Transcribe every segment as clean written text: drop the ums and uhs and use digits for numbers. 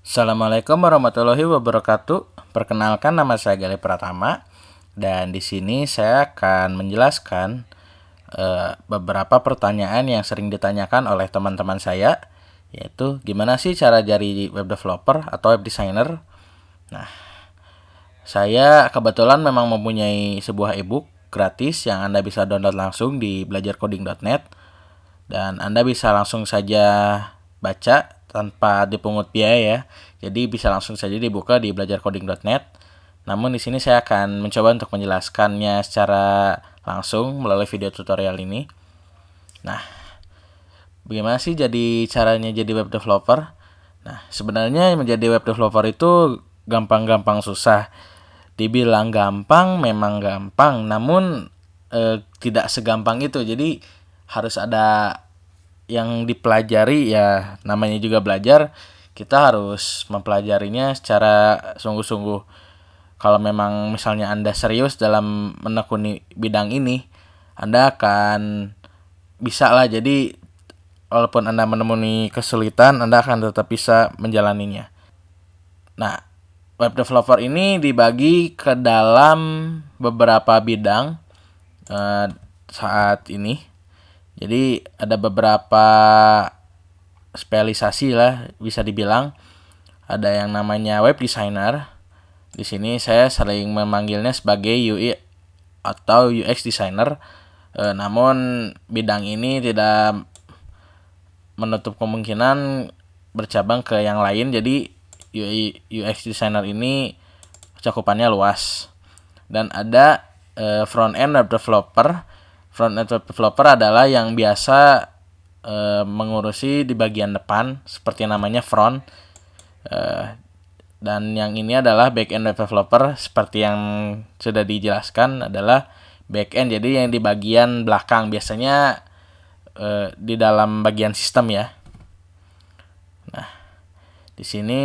Assalamualaikum warahmatullahi wabarakatuh. Perkenalkan, nama saya Galih Pratama dan di sini saya akan menjelaskan beberapa pertanyaan yang sering ditanyakan oleh teman-teman saya, yaitu gimana sih cara jadi web developer atau web designer. Nah, saya kebetulan memang mempunyai sebuah ebook gratis yang Anda bisa download langsung di belajarcoding.net dan Anda bisa langsung saja baca tanpa dipungut biaya ya. Jadi bisa langsung saja dibuka di belajarcoding.net. Namun di sini saya akan mencoba untuk menjelaskannya secara langsung melalui video tutorial ini. Nah, bagaimana sih caranya jadi web developer? Nah, sebenarnya menjadi web developer itu gampang-gampang susah. Dibilang gampang, memang gampang, namun tidak segampang itu. Jadi harus ada yang dipelajari ya, namanya juga belajar. Kita harus mempelajarinya secara sungguh-sungguh. Kalau memang misalnya Anda serius dalam menekuni bidang ini, Anda akan bisa lah. Jadi walaupun Anda menemui kesulitan, Anda akan tetap bisa menjalaninya. Nah, web developer ini dibagi ke dalam beberapa bidang saat ini. Jadi ada beberapa spesialisasi lah bisa dibilang. Ada yang namanya web designer. Di sini saya sering memanggilnya sebagai UI atau UX designer. Namun bidang ini tidak menutup kemungkinan bercabang ke yang lain. Jadi UI UX designer ini cakupannya luas. Dan ada front end web developer. Front end web developer adalah yang biasa mengurusi di bagian depan seperti namanya front. Dan yang ini adalah back end web developer seperti yang sudah dijelaskan adalah back end, jadi yang di bagian belakang, biasanya di dalam bagian sistem ya. Nah, di sini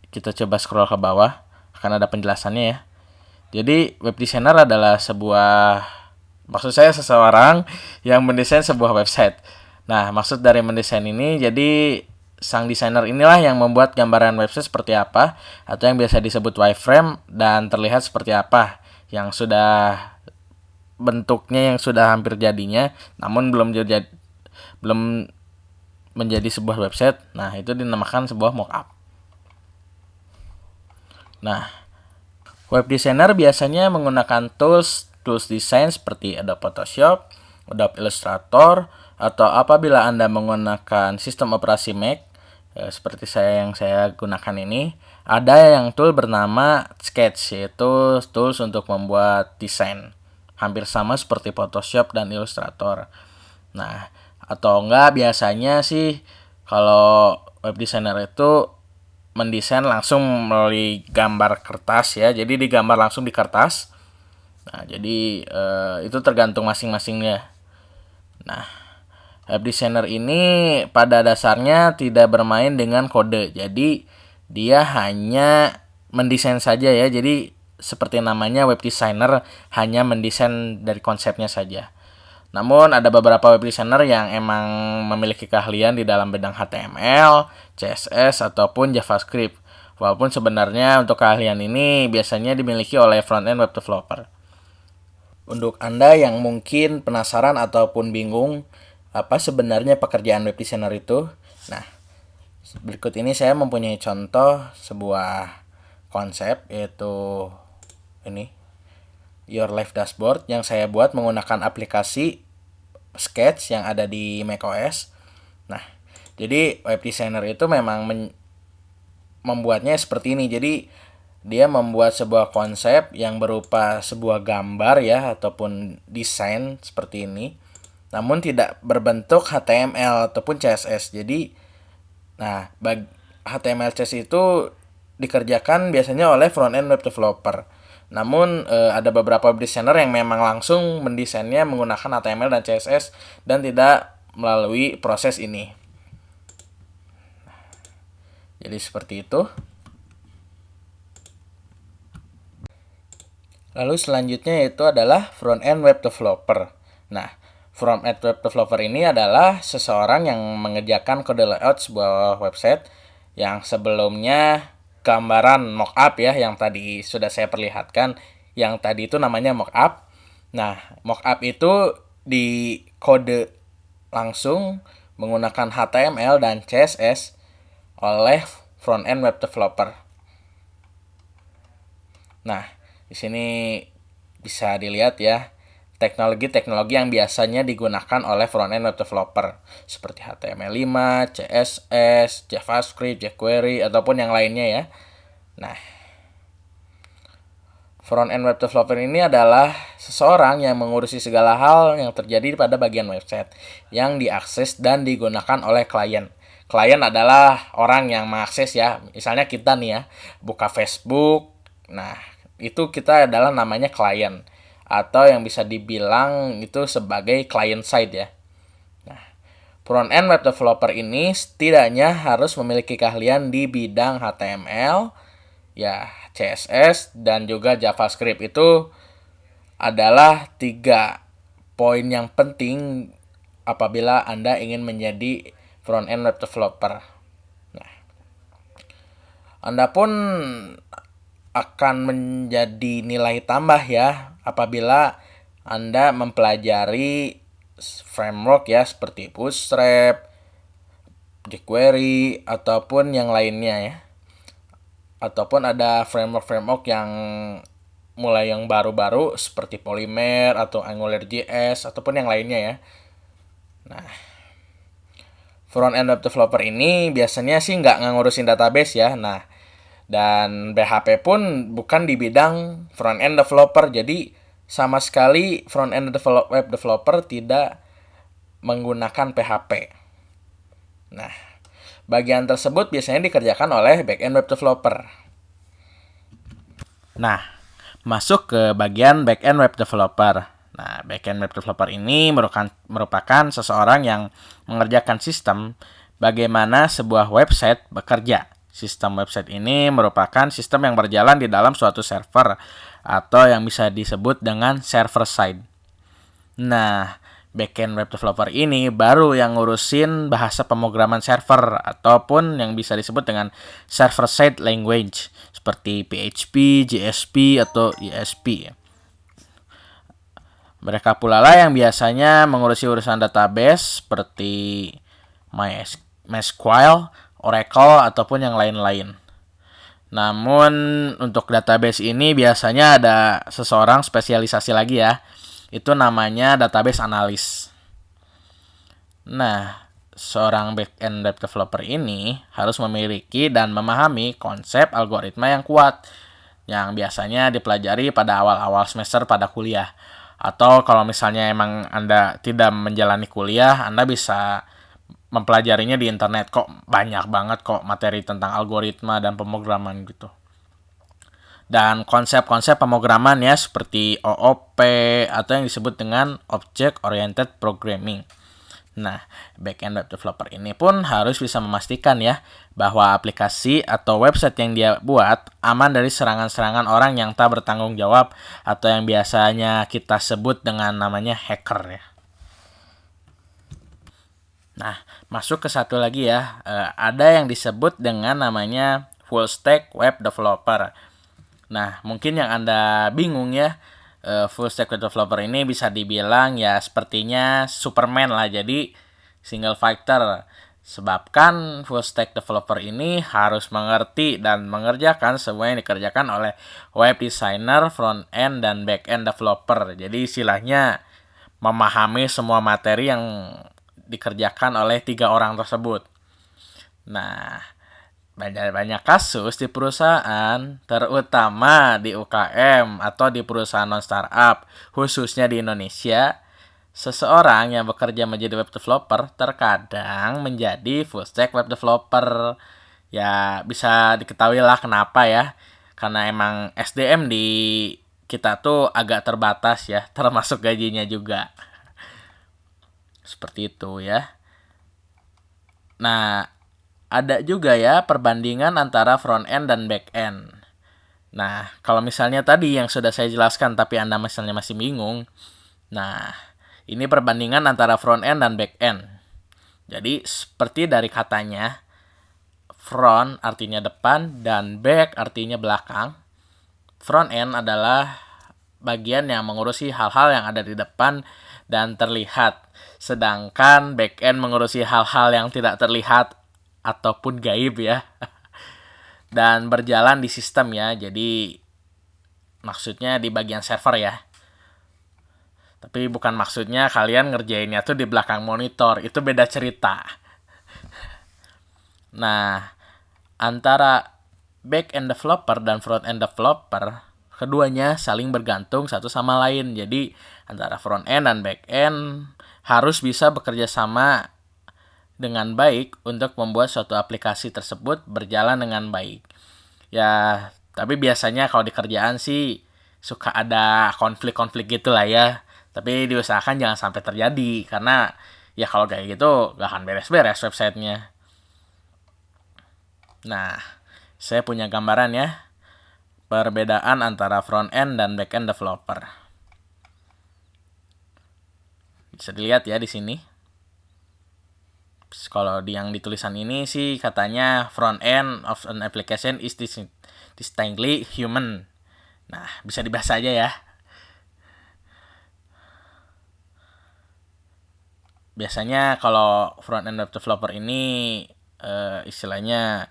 kita coba scroll ke bawah, akan ada penjelasannya ya. Jadi web designer adalah seseorang yang mendesain sebuah website. Nah, maksud dari mendesain ini, jadi sang desainer inilah yang membuat gambaran website seperti apa, atau yang biasa disebut wireframe, dan terlihat seperti apa yang sudah bentuknya yang sudah hampir jadinya, namun belum menjadi sebuah website. Nah, itu dinamakan sebuah mockup. Nah, web designer biasanya menggunakan tools desain seperti Adobe Photoshop, Adobe Illustrator, atau apabila Anda menggunakan sistem operasi Mac seperti yang saya gunakan ini, ada yang tool bernama Sketch, yaitu tools untuk membuat desain hampir sama seperti Photoshop dan Illustrator. Nah, atau enggak biasanya sih kalau web designer itu mendesain langsung melalui gambar kertas ya, jadi digambar langsung di kertas. Nah, jadi itu tergantung masing-masingnya. Nah, web designer ini pada dasarnya tidak bermain dengan kode. Jadi dia hanya mendesain saja ya. Jadi seperti namanya, web designer hanya mendesain dari konsepnya saja. Namun ada beberapa web designer yang emang memiliki keahlian di dalam bidang HTML, CSS, ataupun JavaScript. Walaupun sebenarnya untuk keahlian ini biasanya dimiliki oleh front end web developer. Untuk Anda yang mungkin penasaran ataupun bingung apa sebenarnya pekerjaan web designer itu, nah, berikut ini saya mempunyai contoh sebuah konsep, yaitu ini Your Life Dashboard yang saya buat menggunakan aplikasi Sketch yang ada di macOS. Nah, jadi web designer itu memang membuatnya seperti ini. Jadi dia membuat sebuah konsep yang berupa sebuah gambar ya, ataupun desain seperti ini, namun tidak berbentuk HTML ataupun CSS. Jadi, nah, HTML CSS itu dikerjakan biasanya oleh front end web developer. Namun ada beberapa web designer yang memang langsung mendesainnya menggunakan HTML dan CSS dan tidak melalui proses ini. Jadi seperti itu. Lalu selanjutnya itu adalah front end web developer. Nah, front end web developer ini adalah seseorang yang mengerjakan kode layout sebuah website Yang sebelumnya gambaran mockup ya, yang tadi sudah saya perlihatkan. Yang tadi itu namanya mockup. Nah, mockup itu dikode langsung menggunakan HTML dan CSS oleh front-end web developer. Nah, di sini bisa dilihat ya, teknologi-teknologi yang biasanya digunakan oleh front-end web developer seperti HTML5, CSS, JavaScript, jQuery, ataupun yang lainnya ya. Nah, front-end web developer ini adalah seseorang yang mengurusi segala hal yang terjadi pada bagian website yang diakses dan digunakan oleh klien. Klien adalah orang yang mengakses ya, misalnya kita nih ya, buka Facebook, nah itu kita adalah namanya klien. Atau yang bisa dibilang itu sebagai client side ya. Nah, front-end web developer ini setidaknya harus memiliki keahlian di bidang HTML, ya CSS, dan juga JavaScript. Itu adalah 3 poin yang penting apabila Anda ingin menjadi front-end web developer. Nah, Anda pun akan menjadi nilai tambah ya apabila Anda mempelajari framework ya seperti Bootstrap, jQuery, ataupun yang lainnya ya. Ataupun ada framework-framework yang mulai yang baru-baru seperti Polymer atau AngularJS ataupun yang lainnya ya. Nah, front-end web developer ini biasanya sih nggak ngurusin database ya. Nah, dan PHP pun bukan di bidang front-end developer. Jadi sama sekali front-end web developer tidak menggunakan PHP. Nah, bagian tersebut biasanya dikerjakan oleh back-end web developer. Nah, masuk ke bagian back-end web developer. Nah, back-end web developer ini merupakan seseorang yang mengerjakan sistem bagaimana sebuah website bekerja. Sistem website ini merupakan sistem yang berjalan di dalam suatu server atau yang bisa disebut dengan server side. Nah, backend web developer ini baru yang ngurusin bahasa pemrograman server ataupun yang bisa disebut dengan server side language seperti PHP, JSP, atau ESP. Mereka pula lah yang biasanya mengurusi urusan database seperti MySQL, Oracle, ataupun yang lain-lain. Namun untuk database ini biasanya ada seseorang spesialisasi lagi ya. Itu namanya database analis. Nah, seorang back-end web developer ini harus memiliki dan memahami konsep algoritma yang kuat yang biasanya dipelajari pada awal-awal semester pada kuliah. Atau kalau misalnya emang Anda tidak menjalani kuliah, Anda bisa mempelajarinya di internet. Kok banyak banget kok materi tentang algoritma dan pemrograman gitu. Dan konsep-konsep pemrograman ya seperti OOP atau yang disebut dengan Object Oriented Programming. Nah, back-end web developer ini pun harus bisa memastikan ya bahwa aplikasi atau website yang dia buat aman dari serangan-serangan orang yang tak bertanggung jawab atau yang biasanya kita sebut dengan namanya hacker ya. Nah, masuk ke satu lagi ya, ada yang disebut dengan namanya full stack web developer. Nah, mungkin yang Anda bingung ya, full stack web developer ini bisa dibilang ya sepertinya Superman lah, jadi single fighter. Sebabkan full stack developer ini harus mengerti dan mengerjakan semua yang dikerjakan oleh web designer, front end, dan back end developer. Jadi istilahnya memahami semua materi yang dikerjakan oleh 3 orang tersebut. Nah, banyak kasus di perusahaan, terutama di UKM atau di perusahaan non-startup, khususnya di Indonesia, seseorang yang bekerja menjadi web developer terkadang menjadi full stack web developer. Ya, bisa diketahui lah kenapa ya. Karena emang SDM di kita tuh agak terbatas ya, termasuk gajinya juga. Seperti itu ya. Nah, ada juga ya perbandingan antara front end dan back end. Nah, kalau misalnya tadi yang sudah saya jelaskan tapi Anda misalnya masih bingung. Nah, ini perbandingan antara front end dan back end. Jadi, seperti dari katanya, front artinya depan dan back artinya belakang. Front end adalah bagian yang mengurusi hal-hal yang ada di depan dan terlihat. Sedangkan back end mengurusi hal-hal yang tidak terlihat ataupun gaib ya. Dan berjalan di sistem ya. Jadi maksudnya di bagian server ya. Tapi bukan maksudnya kalian ngerjainnya tuh di belakang monitor. Itu beda cerita. Nah, antara back-end developer dan front-end developer, keduanya saling bergantung satu sama lain. Jadi, antara front-end dan back-end harus bisa bekerja sama dengan baik untuk membuat suatu aplikasi tersebut berjalan dengan baik. Ya, tapi biasanya kalau di kerjaan sih suka ada konflik-konflik gitu lah ya. Tapi diusahakan jangan sampai terjadi, karena ya kalau kayak gitu gak akan beres-beres websitenya. Nah, saya punya gambaran ya, perbedaan antara front-end dan back-end developer. Bisa dilihat ya di sini. Kalau yang di tulisan ini sih katanya front-end of an application is distinctly human. Nah, bisa dibahas aja ya. Biasanya kalau front-end developer ini istilahnya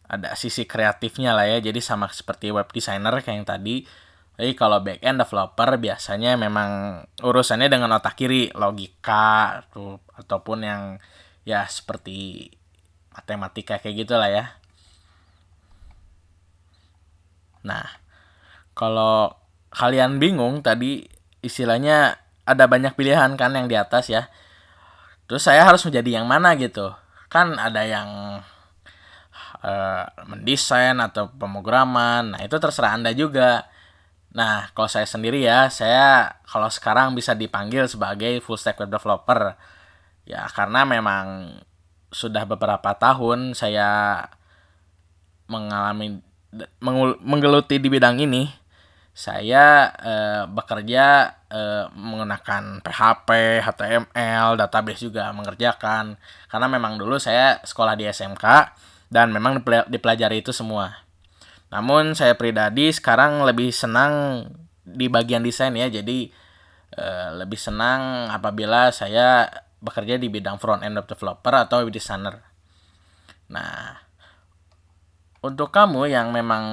ada sisi kreatifnya lah ya, jadi sama seperti web designer kayak yang tadi. Jadi kalau back-end developer biasanya memang urusannya dengan otak kiri, logika tuh, ataupun yang ya seperti matematika kayak gitu lah ya. Nah, kalau kalian bingung tadi istilahnya ada banyak pilihan kan yang di atas ya. Terus saya harus menjadi yang mana gitu. Kan ada yang mendesain atau pemrograman. Nah, itu terserah Anda juga. Nah, kalau saya sendiri ya, saya kalau sekarang bisa dipanggil sebagai full stack web developer. Ya, karena memang sudah beberapa tahun saya menggeluti di bidang ini. Saya bekerja menggunakan PHP, HTML, database juga mengerjakan. Karena memang dulu saya sekolah di SMK dan memang dipelajari itu semua. Namun saya pribadi sekarang lebih senang di bagian desain ya. Jadi lebih senang apabila saya bekerja di bidang front-end developer atau web designer. Nah, untuk kamu yang memang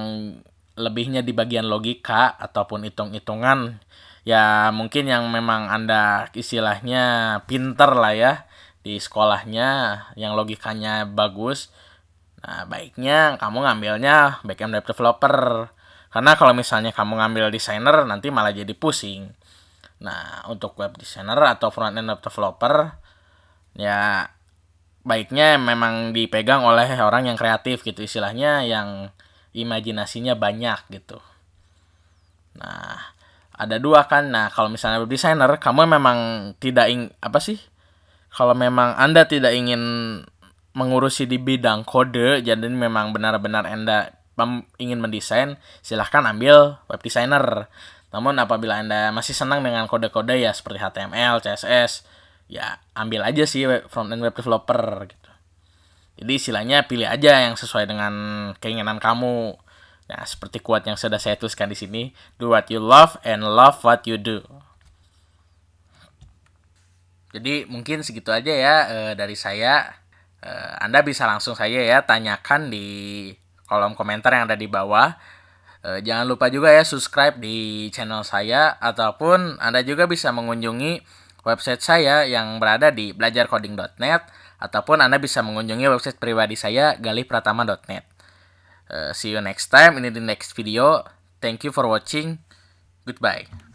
lebihnya di bagian logika ataupun hitung-hitungan, ya mungkin yang memang Anda istilahnya pinter lah ya di sekolahnya, yang logikanya bagus. Nah, baiknya kamu ngambilnya back-end web developer. Karena kalau misalnya kamu ngambil designer, nanti malah jadi pusing. Nah, untuk web designer atau front-end web developer, ya baiknya memang dipegang oleh orang yang kreatif gitu, istilahnya yang imajinasinya banyak gitu. Nah, ada dua kan. Nah, kalau misalnya web designer, kamu memang tidak kalau memang Anda tidak ingin mengurusi di bidang kode, jadi memang benar-benar Anda ingin mendesain, silahkan ambil web designer. Namun apabila Anda masih senang dengan kode-kode ya seperti HTML, CSS, ya ambil aja sih front-end web developer gitu. Jadi istilahnya pilih aja yang sesuai dengan keinginan kamu. Nah, seperti quote yang sudah saya tuliskan di sini, do what you love and love what you do. Jadi mungkin segitu aja ya dari saya. Anda bisa langsung saja ya tanyakan di kolom komentar yang ada di bawah. Jangan lupa juga ya subscribe di channel saya, ataupun Anda juga bisa mengunjungi website saya yang berada di belajarcoding.net, ataupun Anda bisa mengunjungi website pribadi saya galihpratama.net. See you next time in the next video. Thank you for watching. Goodbye.